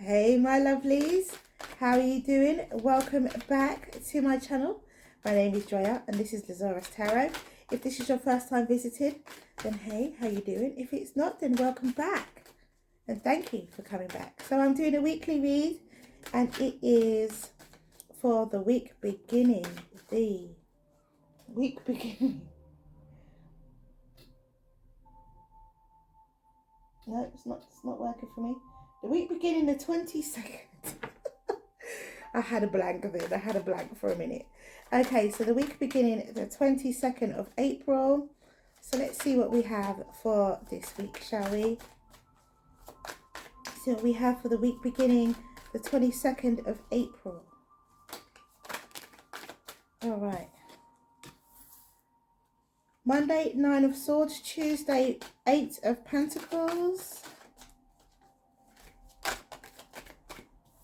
Hey my lovelies, how are you doing? Welcome back to my channel. My name is Drea and this is Lazarus Tarot. If this is your first time visited, then hey, how you doing? If it's not, then welcome back and thank you for coming back. So I'm doing a weekly read and it is for the week beginning. No, it's not working for me. The week beginning the 22nd. I had a blank then. I had a blank for a minute. Okay, so the week beginning the 22nd of April. So let's see what we have for this week, shall we? See what we have for the week beginning the 22nd of April. All right. Monday, 9 of Swords. Tuesday, 8 of Pentacles.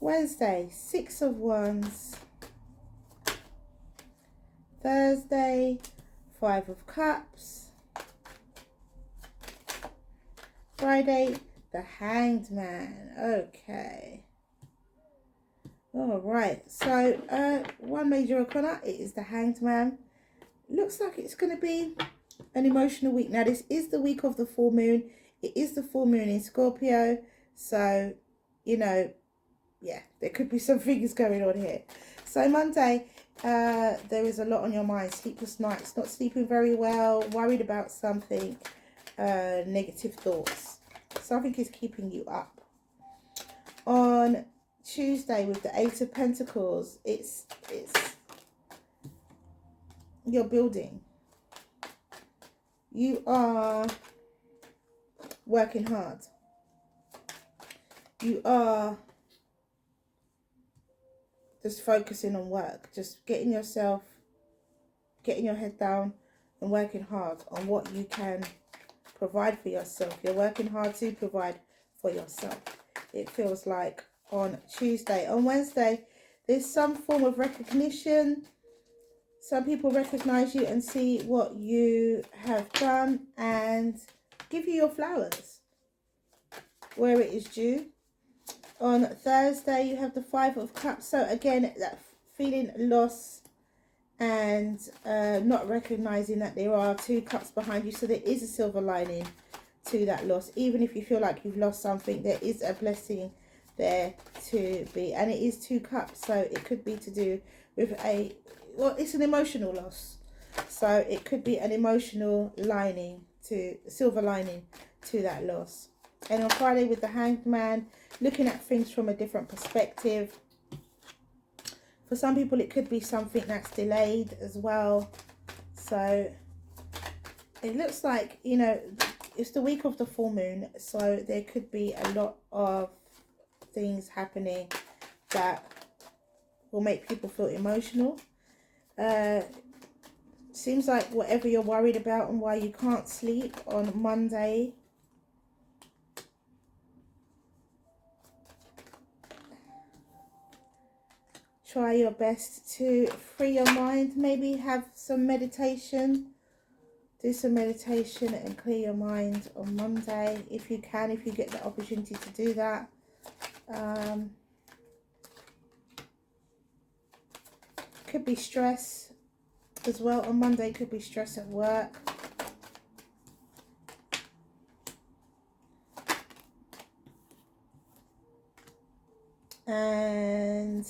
Wednesday, 6 of Wands. Thursday, 5 of Cups. Friday, the Hanged Man. Okay. All right. So, one major arcana, it is the Hanged Man. Looks like it's going to be an emotional week. Now, this is the week of the full moon. It is the full moon in Scorpio. So, you know, yeah, there could be some things going on here. So Monday, there is a lot on your mind. Sleepless nights, not sleeping very well, worried about something, negative thoughts. Something is keeping you up. On Tuesday with the 8 of Pentacles, it's you're building. You are working hard. You are just focusing on work, just getting your head down and working hard on what you can provide for yourself. You're working hard to provide for yourself. It feels like on Tuesday. On Wednesday, there's some form of recognition. Some people recognize you and see what you have done and give you your flowers where it is due. On Thursday, you have the 5 of Cups. So again, that feeling loss and not recognizing that there are 2 cups behind you. So there is a silver lining to that loss. Even if you feel like you've lost something, there is a blessing there to be. And it is 2 cups. So it could be to do with it's an emotional loss. So it could be an emotional lining silver lining to that loss. And on Friday with the Hanged Man, looking at things from a different perspective. For some people, it could be something that's delayed as well. So it looks like, you know, it's the week of the full moon. So there could be a lot of things happening that will make people feel emotional. Seems like whatever you're worried about and why you can't sleep on Monday, try your best to free your mind. Maybe have some meditation. Do some meditation and clear your mind on Monday if you can, if you get the opportunity to do that. Could be stress as well on Monday. Could be stress at work. And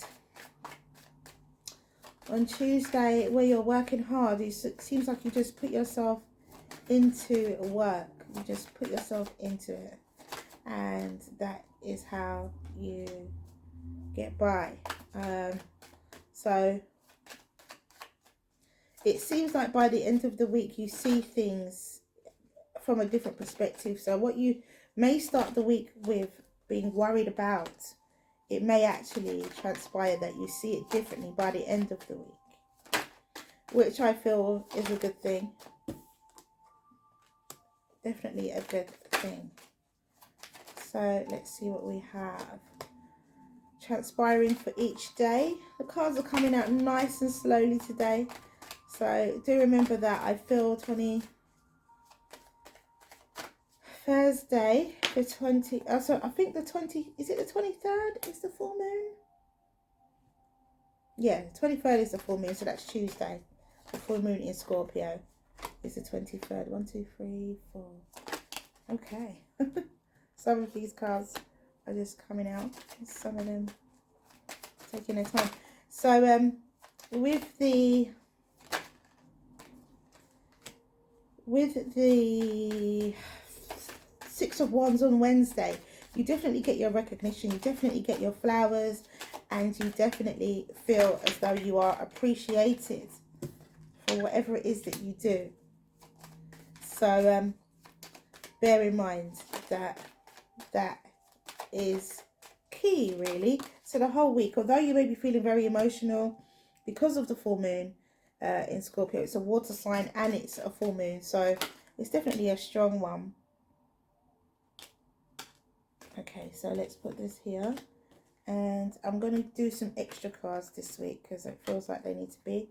on Tuesday, where you're working hard, it seems like you just put yourself into work. You just put yourself into it. And that is how you get by. So it seems like by the end of the week, you see things from a different perspective. So what you may start the week with being worried about, it may actually transpire that you see it differently by the end of the week, which I feel is a good thing. Definitely a good thing. So let's see what we have transpiring for each day. The cards are coming out nice and slowly today. So do remember that I feel Thursday, the 20, so I think the 20, is it the 23rd is the full moon? Yeah, 23rd is the full moon, so that's Tuesday. The full moon in Scorpio is the 23rd. 1, 2, 3, 4. Okay. Some of these cards are just coming out. Some of them taking their time. So with the 6 of Wands on Wednesday, you definitely get your recognition, you definitely get your flowers, and you definitely feel as though you are appreciated for whatever it is that you do. So bear in mind that that is key, really. So the whole week, although you may be feeling very emotional because of the full moon in Scorpio, it's a water sign and it's a full moon, so it's definitely a strong one. Okay, so let's put this here, and I'm going to do some extra cards this week because it feels like they need to be.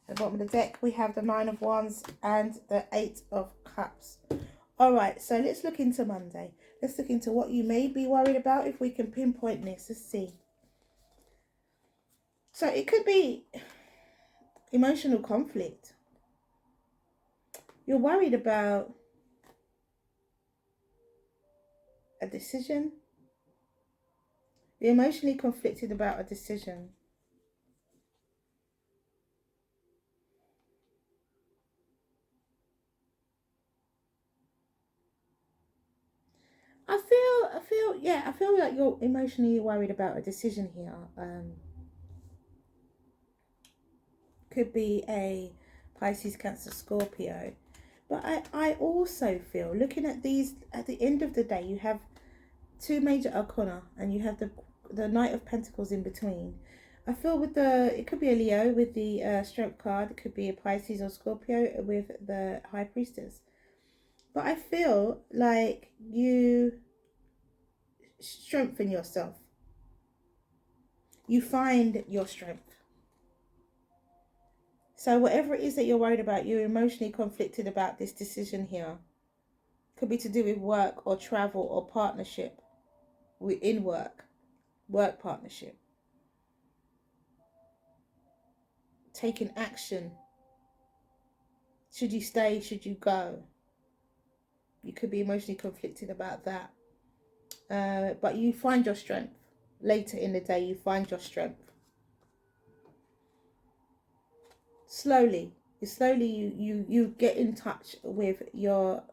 At the bottom of the deck we have the 9 of Wands and the 8 of Cups. All right, so let's look into Monday. Let's look into what you may be worried about. If we can pinpoint this, let's see. So it could be emotional conflict. You're worried about a decision. You're emotionally conflicted about a decision. I feel like you're emotionally worried about a decision here. Could be a Pisces, Cancer, Scorpio. But I also feel, looking at these, at the end of the day, you have 2 major arcana and you have the Knight of Pentacles in between. I feel with it could be a Leo with the Strength card. It could be a Pisces or Scorpio with the High Priestess. But I feel like you strengthen yourself. You find your strength. So whatever it is that you're worried about, you're emotionally conflicted about this decision here. Could be to do with work or travel or partnership within work partnership. Taking action. Should you stay? Should you go? You could be emotionally conflicted about that. But you find your strength. Later in the day, you find your strength. Slowly you get in touch with your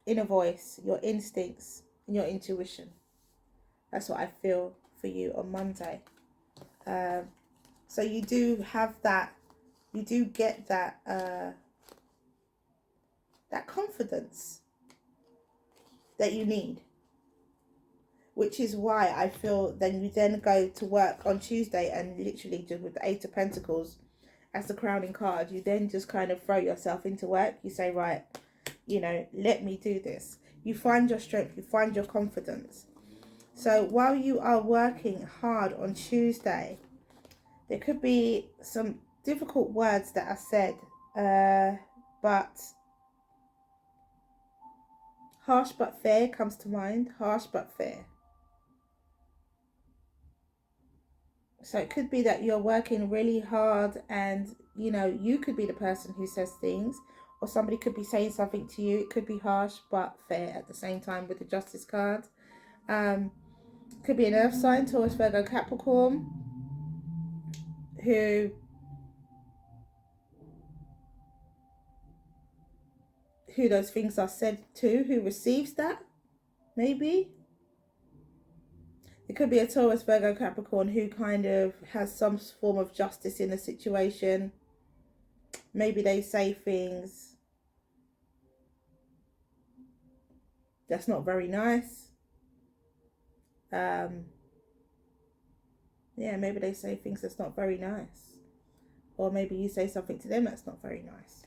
inner voice, your instincts, and your intuition. That's what I feel for you on Monday. So you do have that, you do get that that confidence that you need, which is why I feel then you then go to work on Tuesday and literally just with the 8 of Pentacles as the crowning card, you then just kind of throw yourself into work. You say, right, you know, let me do this. You find your strength, you find your confidence. So while you are working hard on Tuesday, there could be some difficult words that are said, but harsh but fair comes to mind. Harsh but fair. So it could be that you're working really hard and, you know, you could be the person who says things, or somebody could be saying something to you. It could be harsh but fair at the same time with the Justice card. Could be an earth sign, Taurus, Virgo, Capricorn, who those things are said to, who receives that, maybe. It could be a Taurus, Virgo, Capricorn who kind of has some form of justice in the situation. Maybe they say things that's not very nice. Yeah, maybe they say things that's not very nice. Or maybe you say something to them that's not very nice.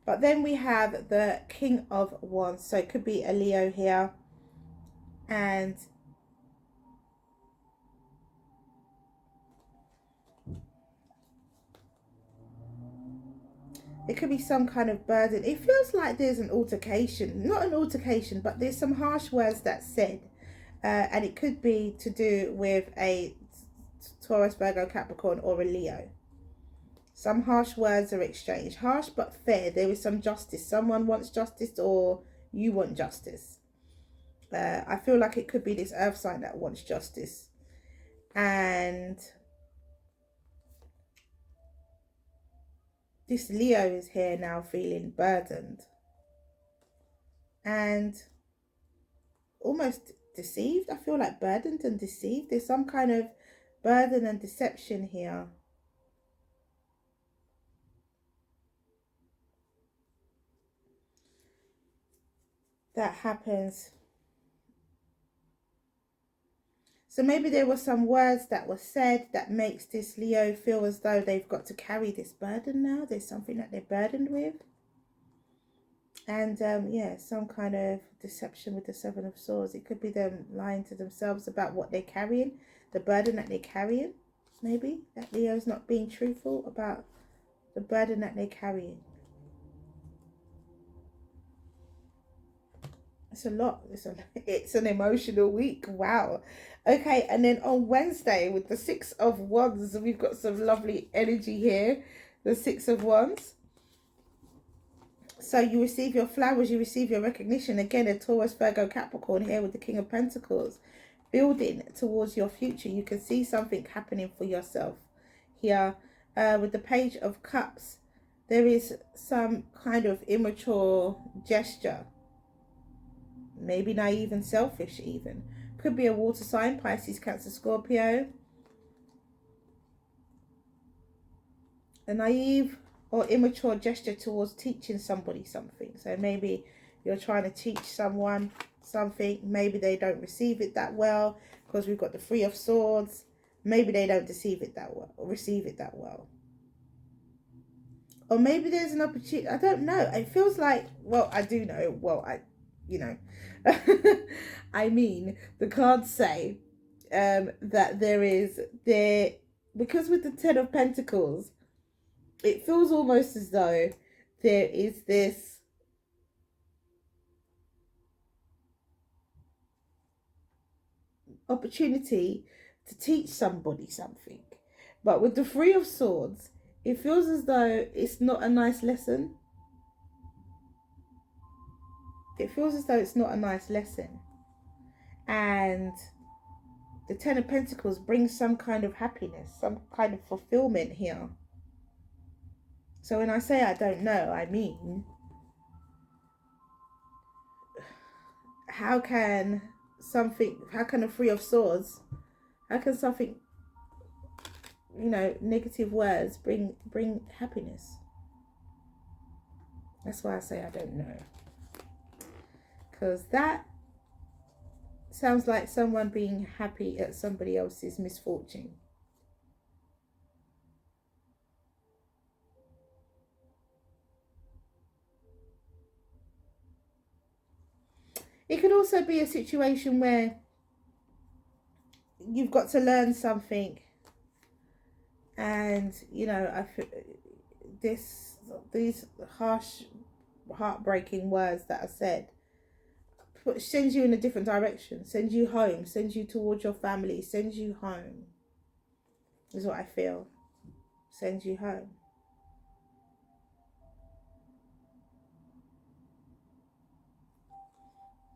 But then we have the King of Wands. So it could be a Leo here. And It could be some kind of burden. It feels like there's an altercation. Not an altercation, but there's some harsh words that's said. And it could be to do with a Taurus, Virgo, Capricorn, or a Leo. Some harsh words are exchanged. Harsh but fair. There is some justice. Someone wants justice, or you want justice. I feel like it could be this earth sign that wants justice. And this Leo is here now feeling burdened and almost deceived. I feel like burdened and deceived. There's some kind of burden and deception here. That happens. So maybe there were some words that were said that makes this Leo feel as though they've got to carry this burden now. There's something that they're burdened with. And yeah, some kind of deception with the Seven of Swords. It could be them lying to themselves about what they're carrying, the burden that they're carrying. Maybe that Leo's not being truthful about the burden that they're carrying. It's a lot. It's an emotional week. Wow. Okay, and then on Wednesday with the Six of Wands, we've got some lovely energy here. The Six of Wands. So you receive your flowers, you receive your recognition. Again, a Taurus, Virgo, Capricorn here with the King of Pentacles. Building towards your future. You can see something happening for yourself here. With the Page of Cups, there is some kind of immature gesture. Maybe naive and selfish even. Could be a water sign, Pisces, Cancer, Scorpio. A naive or immature gesture towards teaching somebody something. So maybe you're trying to teach someone something. Maybe they don't receive it that well because we've got the Three of Swords. Maybe they don't receive it that well. Or maybe there's an opportunity. I don't know. It feels like, well, I do know. Well, you know. I mean, the cards say that because with the Ten of Pentacles, it feels almost as though there is this opportunity to teach somebody something. But with the Three of Swords, it feels as though it's not a nice lesson. It feels as though it's not a nice lesson. And the Ten of Pentacles brings some kind of happiness, some kind of fulfillment here. So when I say I don't know, I mean, how can a Three of Swords, how can something, you know, negative words bring happiness? That's why I say I don't know. Because that sounds like someone being happy at somebody else's misfortune. It could also be a situation where you've got to learn something, and you know, these harsh, heartbreaking words that are said sends you in a different direction, sends you home, sends you towards your family, sends you home, is what I feel. Sends you home.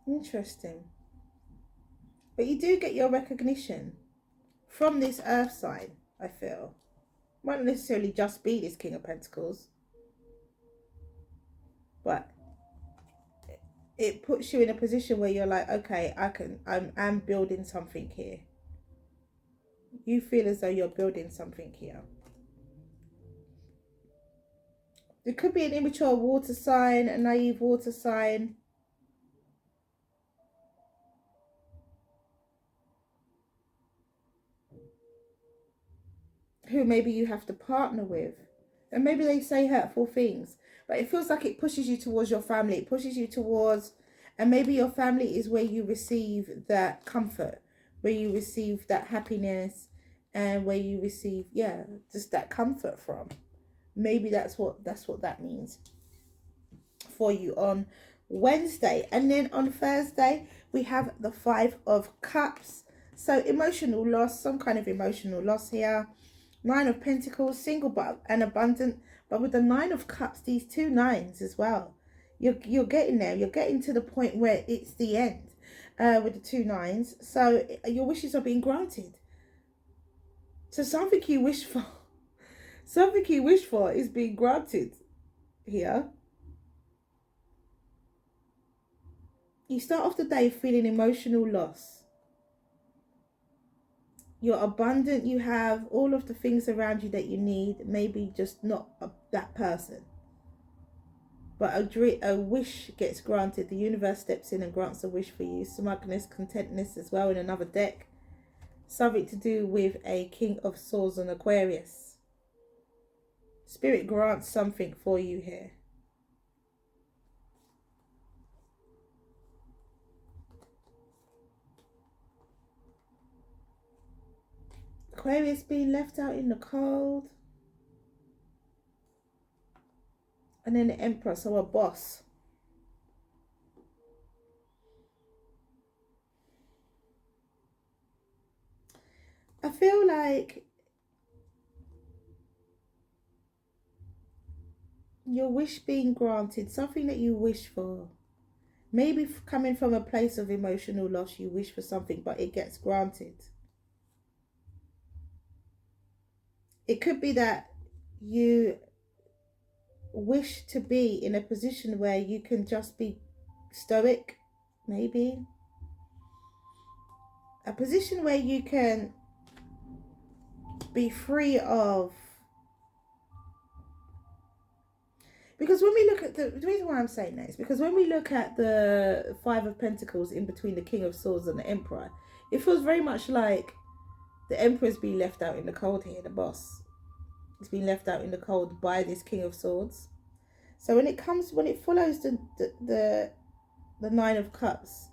Interesting. But you do get your recognition from this earth sign, I feel. Might not necessarily just be this King of Pentacles, but it puts you in a position where you're like, okay, I'm building something here. You feel as though you're building something here. There could be an immature water sign, a naive water sign. Who maybe you have to partner with. And maybe they say hurtful things. But it feels like it pushes you towards your family. It pushes you towards, and maybe your family is where you receive that comfort, where you receive that happiness, and where you receive, yeah, just that comfort from. maybe that's what that means for you on Wednesday. And then on Thursday we have the 5 of Cups. So emotional loss, some kind of emotional loss here. 9 of Pentacles, single but and abundant. But with the 9 of Cups, these 2 nines as well. You're getting there. You're getting to the point where it's the end with the 2 nines. So your wishes are being granted. So something you wish for, something you wish for is being granted here. You start off the day feeling emotional loss. You're abundant. You have all of the things around you that you need. Maybe just not that person. But a wish gets granted. The universe steps in and grants a wish for you. Smugness, contentness as well in another deck. Something to do with a King of Swords and Aquarius. Spirit grants something for you here. Aquarius being left out in the cold. And then the Emperor, so a boss. I feel like your wish being granted, something that you wish for. Maybe coming from a place of emotional loss, you wish for something, but it gets granted. It could be that you wish to be in a position where you can just be stoic, maybe. A position where you can be free of, because when we look at the reason why I'm saying that is because when we look at the 5 of Pentacles in between the King of Swords and the Emperor, it feels very much like the Emperor's been left out in the cold here, the boss. It's been left out in the cold by this King of Swords. So when it follows the 9 of Cups,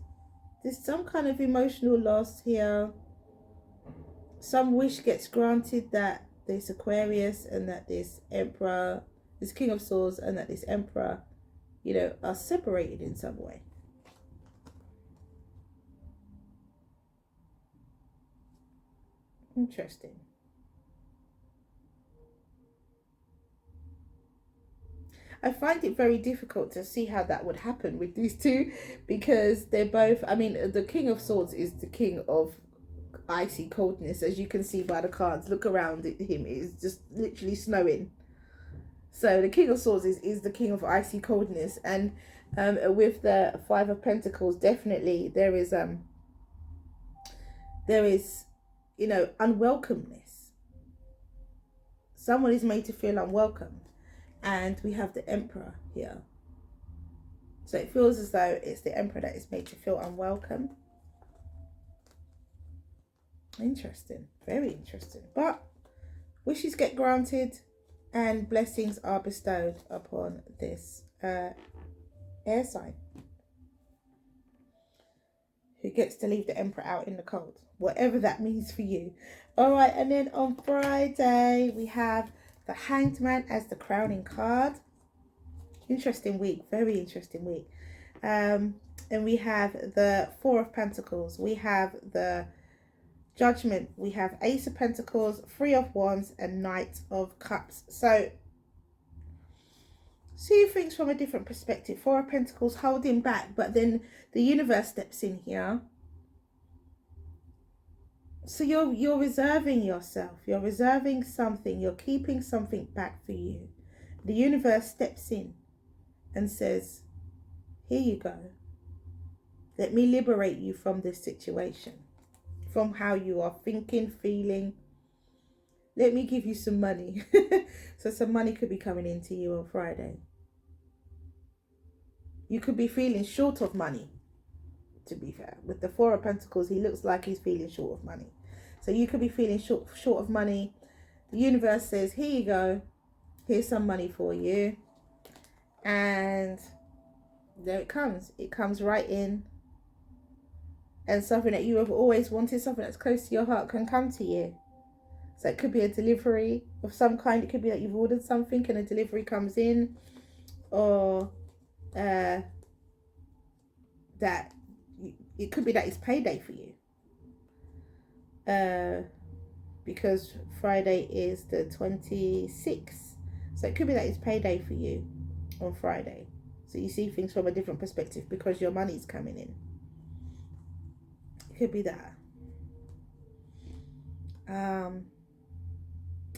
there's some kind of emotional loss here. Some wish gets granted that this Aquarius and that this Emperor, this King of Swords and that this Emperor, you know, are separated in some way. Interesting. I find it very difficult to see how that would happen with these two, because they're both, I mean, the King of Swords is the king of icy coldness, as you can see by the cards. Look around him, it's just literally snowing. So the King of Swords is the king of icy coldness, and with the 5 of Pentacles, definitely there is you know, unwelcomeness. Someone is made to feel unwelcome. And we have the Emperor here. So it feels as though it's the Emperor that is made to feel unwelcome. Interesting. Very interesting. But wishes get granted and blessings are bestowed upon this air sign, who gets to leave the Emperor out in the cold. Whatever that means for you. All right. And then on Friday, we have the Hanged Man as the crowning card. Interesting week, very interesting week. And we have the 4 of Pentacles. We have the Judgment. We have Ace of Pentacles, 3 of Wands, and Knight of Cups. So see things from a different perspective. 4 of Pentacles holding back, but then the universe steps in here. So you're reserving yourself. You're reserving something. You're keeping something back for you. The universe steps in and says, here you go. Let me liberate you from this situation, from how you are thinking, feeling. Let me give you some money. So some money could be coming into you on Friday. You could be feeling short of money. To be fair, with the 4 of Pentacles, he looks like he's feeling short of money. So you could be feeling short of money. The universe says, here you go. Here's some money for you. And there it comes. It comes right in. And something that you have always wanted, something that's close to your heart, can come to you. So it could be a delivery of some kind. It could be that you've ordered something and a delivery comes in, or that it could be that it's payday for you. Because Friday is the 26th. So it could be that it's payday for you on Friday. So you see things from a different perspective because your money's coming in. It could be that.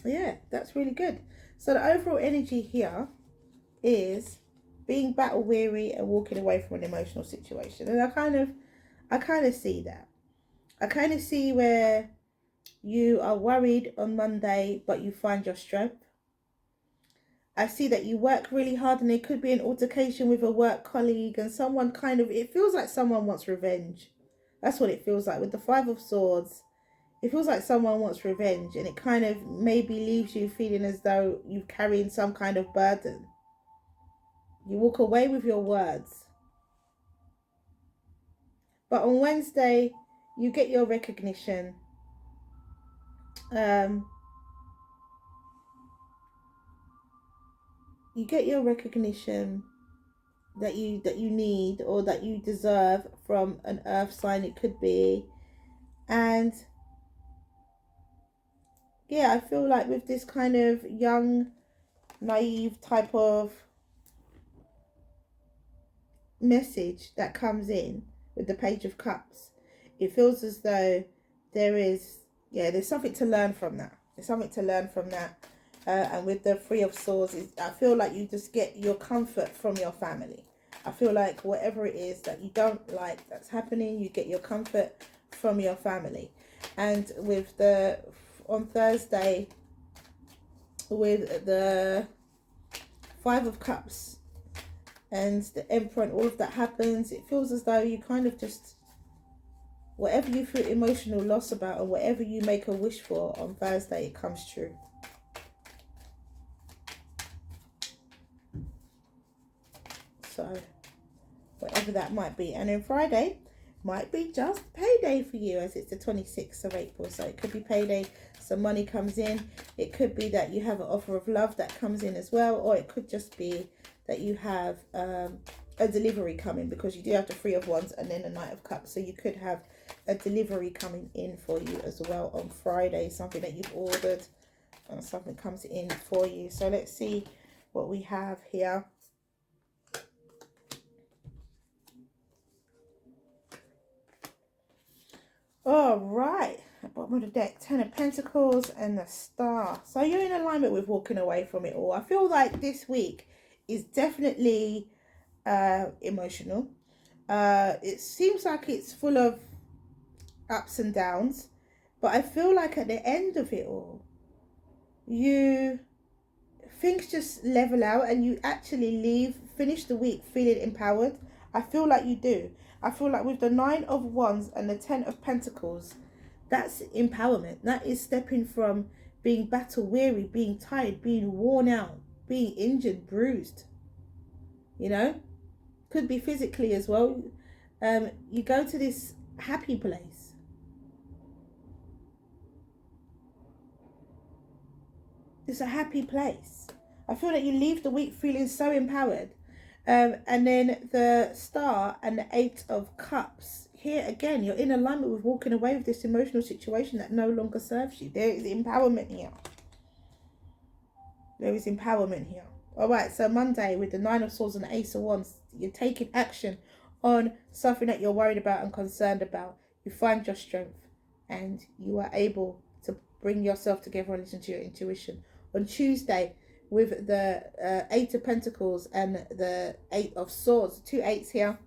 Yeah, that's really good. So the overall energy here is being battle weary and walking away from an emotional situation. And I kind of see that. I kind of see where you are worried on Monday, but you find your strength. I see that you work really hard and there could be an altercation with a work colleague and someone it feels like someone wants revenge. That's what it feels like with the Five of Swords. It feels like someone wants revenge, and it kind of maybe leaves you feeling as though you're carrying some kind of burden. You walk away with your words. But on Wednesday, you get your recognition. You get your recognition that you need or that you deserve from an earth sign, it could be. And yeah, I feel like with this kind of young, naive type of message that comes in with the Page of Cups, it feels as though there's something to learn from that. There's something to learn from that. And with the Three of Swords, I feel like you just get your comfort from your family. I feel like whatever it is that you don't like that's happening, you get your comfort from your family. And with on Thursday, with the Five of Cups and the Emperor and all of that happens, it feels as though you kind of just, whatever you feel emotional loss about or whatever you make a wish for on Thursday, it comes true. So whatever that might be. And then Friday might be just payday for you, as it's the 26th of April. So it could be payday, some money comes in. It could be that you have an offer of love that comes in as well. Or it could just be that you have a delivery coming, because you do have the Three of Wands and then the Knight of Cups. So you could have a delivery coming in for you as well on Friday. Something that you've ordered and something comes in for you. So let's see what we have here. All right, bottom of the deck, Ten of Pentacles and the Star. So you're in alignment with walking away from it all. I feel like this week is definitely emotional. It seems like it's full of ups and downs, but I feel like at the end of it all, things just level out and you actually finish the week feeling empowered. I feel like you do. I feel like with the Nine of Wands and the Ten of Pentacles, that's empowerment. That is stepping from being battle weary, being tired, being worn out, being injured, bruised. You know, could be physically as well. You go to this happy place. It's a happy place. I feel that you leave the week feeling so empowered. And then the Star and the Eight of Cups. Here again, you're in alignment with walking away with this emotional situation that no longer serves you. There is empowerment here. There is empowerment here. All right, so Monday with the Nine of Swords and the Ace of Wands, you're taking action on something that you're worried about and concerned about. You find your strength and you are able to bring yourself together and listen to your intuition. On Tuesday, with the Eight of Pentacles and the Eight of Swords, two eights here,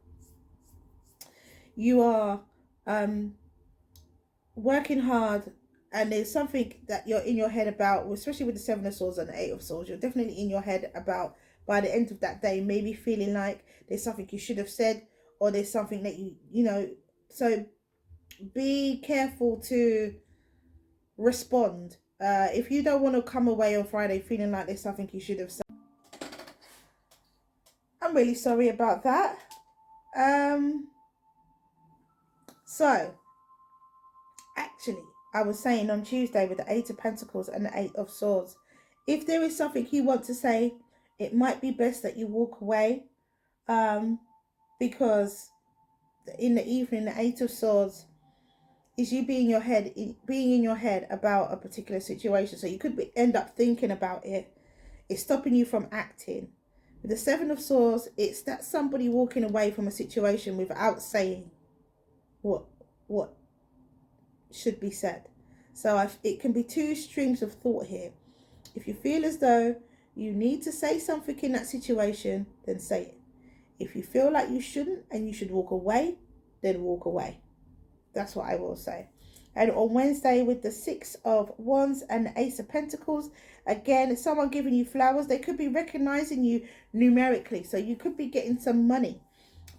you are working hard, and there's something that you're in your head about, especially with the Seven of Swords and the Eight of Swords. You're definitely in your head about, by the end of that day, maybe feeling like there's something you should have said, or there's something that you know, so be careful to respond. If you don't want to come away on Friday feeling like there's something you should have said, I'm really sorry about that. So actually, I was saying on Tuesday with the Eight of Pentacles and the Eight of Swords, if there is something you want to say, it might be best that you walk away, because in the evening, the Eight of Swords is you being in your head about a particular situation. So you could end up thinking about it. It's stopping you from acting. With the Seven of Swords, it's that somebody walking away from a situation without saying what should be said. So it can be two streams of thought here. If you feel as though you need to say something in that situation, then say it. If you feel like you shouldn't and you should walk away, then walk away. That's what I will say. And on Wednesday with the Six of Wands and the Ace of Pentacles, again, someone giving you flowers. They could be recognizing you numerically. So you could be getting some money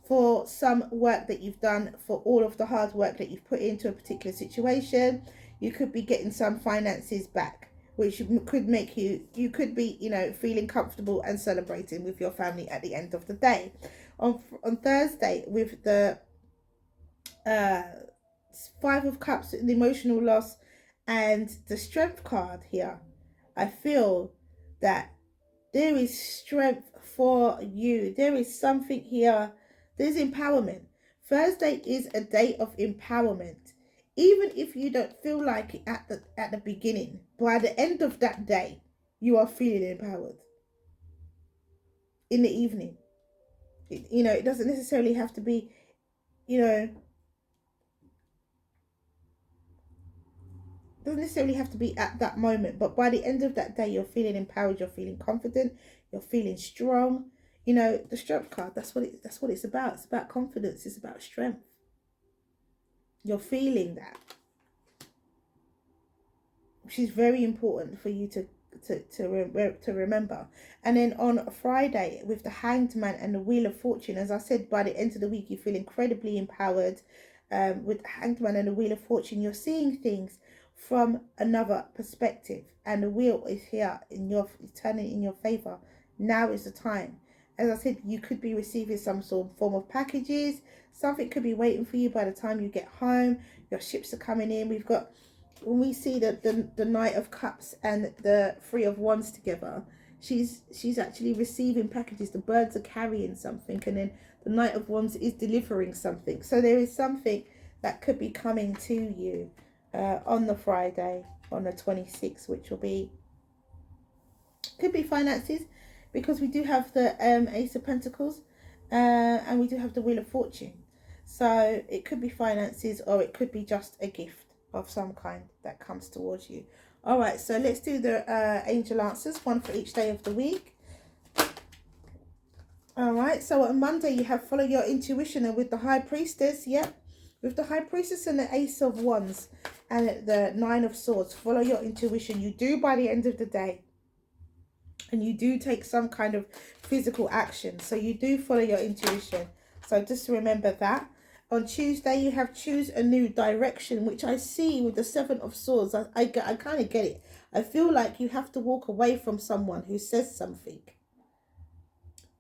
for some work that you've done, for all of the hard work that you've put into a particular situation. You could be getting some finances back, which could make you could be, feeling comfortable and celebrating with your family at the end of the day. On Thursday with the Five of Cups, the emotional loss, and the Strength card here, I feel that there is strength for you. There is something here. There's empowerment. Thursday is a day of empowerment. Even if you don't feel like it at the beginning, by the end of that day, you are feeling empowered. In the evening, it doesn't necessarily have to be, doesn't necessarily have to be at that moment, but by the end of that day, you're feeling empowered, you're feeling confident, you're feeling strong. The Strength card, that's what it's about. It's about confidence, it's about strength. You're feeling that, which is very important for you to remember. And then on Friday with the Hanged Man and the Wheel of Fortune, as I said, by the end of the week, you feel incredibly empowered. With the Hanged Man and the Wheel of Fortune, you're seeing things from another perspective, and the wheel is here turning in your favor. Now is the time. As I said, you could be receiving some sort of form of packages. Something could be waiting for you by the time you get home. Your ships are coming in. When we see the Knight of Cups and the Three of Wands together, she's actually receiving packages. The birds are carrying something, and then the Knight of Wands is delivering something. So there is something that could be coming to you on the Friday, on the 26th, which could be finances, because we do have the Ace of Pentacles and we do have the Wheel of Fortune. So it could be finances, or it could be just a gift of some kind that comes towards you. All right, so let's do the angel answers, one for each day of the week. All right, so on Monday you have follow your intuition, and with the High Priestess, with the High Priestess and the Ace of Wands and the Nine of Swords, follow your intuition. You do by the end of the day, and you do take some kind of physical action. So you do follow your intuition. So just remember that. On Tuesday, you have choose a new direction, which I see with the Seven of Swords. I kind of get it. I feel like you have to walk away from someone who says something.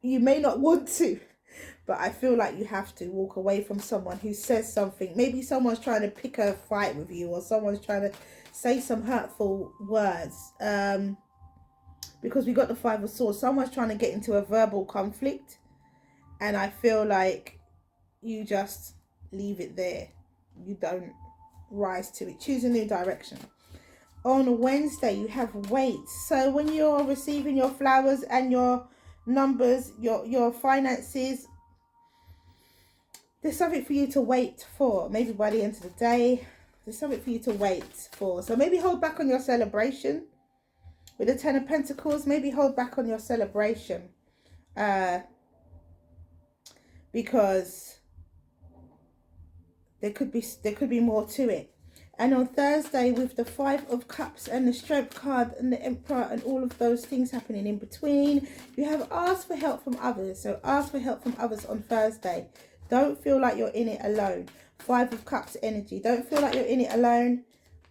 You may not want to, but I feel like you have to walk away from someone who says something. Maybe someone's trying to pick a fight with you, or someone's trying to say some hurtful words. Because we got the Five of Swords. Someone's trying to get into a verbal conflict, and I feel like you just leave it there. You don't rise to it. Choose a new direction. On Wednesday, you have wait. So when you're receiving your flowers and your numbers, your finances, there's something for you to wait for. Maybe by the end of the day, there's something for you to wait for. So maybe hold back on your celebration. With the Ten of Pentacles, maybe hold back on your celebration. Because there could be more to it. And on Thursday, with the Five of Cups and the Strength card and the Emperor and all of those things happening in between, you have asked for help from others. So ask for help from others on Thursday. Don't feel like you're in it alone. Five of Cups energy. Don't feel like you're in it alone.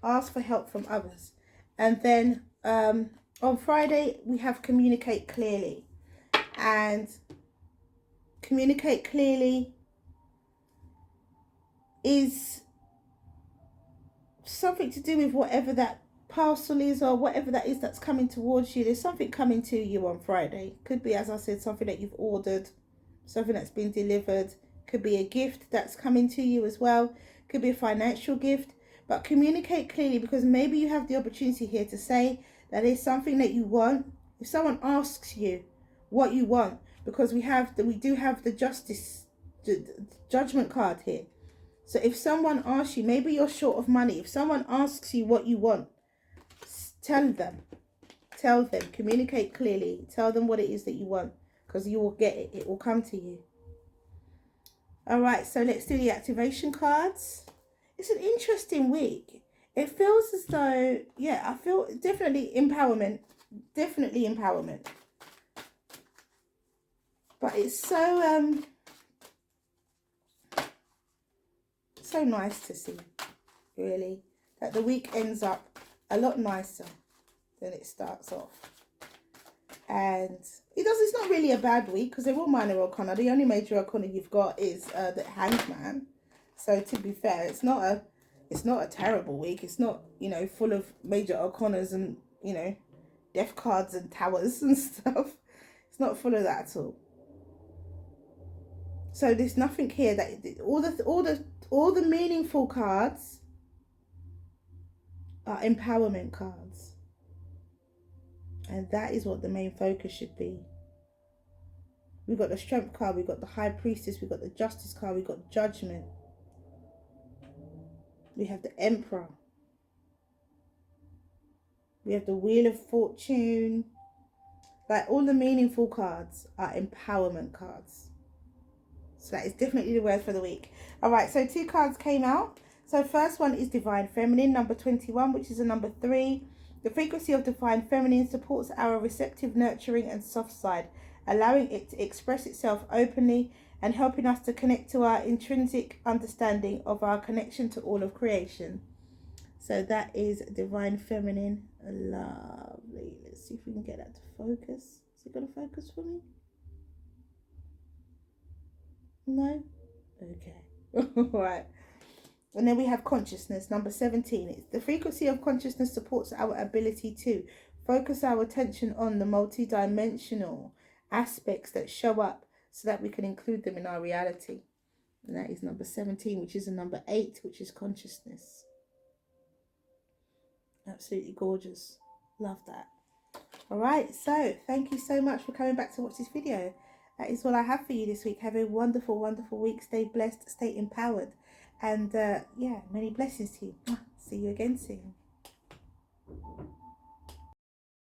Ask for help from others. And then on Friday, we have communicate clearly. And communicate clearly is something to do with whatever that parcel is or whatever that is that's coming towards you. There's something coming to you on Friday. Could be, as I said, something that you've ordered, something that's been delivered. Could be a gift that's coming to you as well. Could be a financial gift. But communicate clearly, because maybe you have the opportunity here to say that it's something that you want. If someone asks you what you want, because we do have the judgment card here. So if someone asks you, maybe you're short of money. If someone asks you what you want, tell them, communicate clearly, tell them what it is that you want, because you will get it. It will come to you. All right, so let's do the activation cards. It's an interesting week. It feels as though, yeah, I feel definitely empowerment. But it's so so nice to see, really, that the week ends up a lot nicer than it starts off. And it's not really a bad week, because they're all minor arcana. The only major arcana you've got is the Hanged Man. So to be fair, it's not a terrible week. It's not, you know, full of major arcanas and, you know, death cards and towers and stuff. It's not full of that at all. So there's nothing here that all the meaningful cards are empowerment cards. And that is what the main focus should be. We've got the Strength card, we've got the High Priestess, we've got the Justice card, we've got Judgment. We have the Emperor. We have the Wheel of Fortune. Like, all the meaningful cards are empowerment cards. So that is definitely the word for the week. All right, so 2 cards came out. So first one is Divine Feminine, number 21, which is a number 3. The frequency of Divine Feminine supports our receptive, nurturing and soft side, allowing it to express itself openly and helping us to connect to our intrinsic understanding of our connection to all of creation. So that is Divine Feminine. Lovely. Let's see if we can get that to focus. Is it going to focus for me? No? Okay. All right. And then we have Consciousness, number 17. It's the frequency of consciousness supports our ability to focus our attention on the multi-dimensional aspects that show up so that we can include them in our reality. And that is number 17, which is a number 8, which is consciousness. Absolutely gorgeous. Love that. All right, so thank you so much for coming back to watch this video. That is all I have for you this week. Have a wonderful, wonderful week. Stay blessed, stay empowered. And yeah, many blessings to you. See you again soon.